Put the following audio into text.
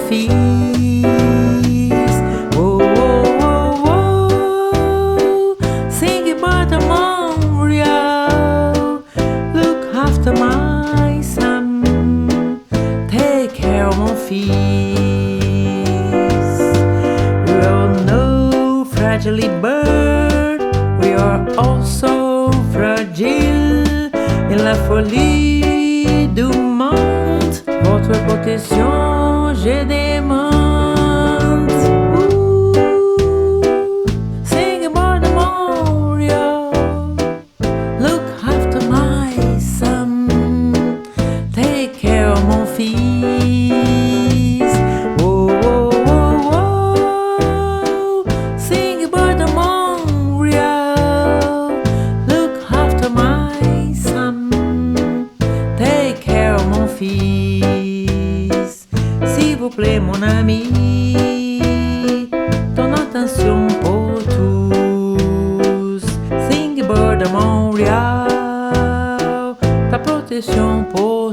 fils. Oh, oh, oh, oh. Sing about the Montréal. Look after my son. Take care of mon fils. You all know fragile bird. We are also fragile. Et la folie du monde, votre protection, je demande. Sing about the Montréal. Look after my son. Take care of mon fils. Oh, oh, oh, oh. Sing about the Montréal. Look after my son. Take care of mon fils. S'il vous plaît, mon ami, ton attention pour tous. Sing about the Montréal. Ta protection pour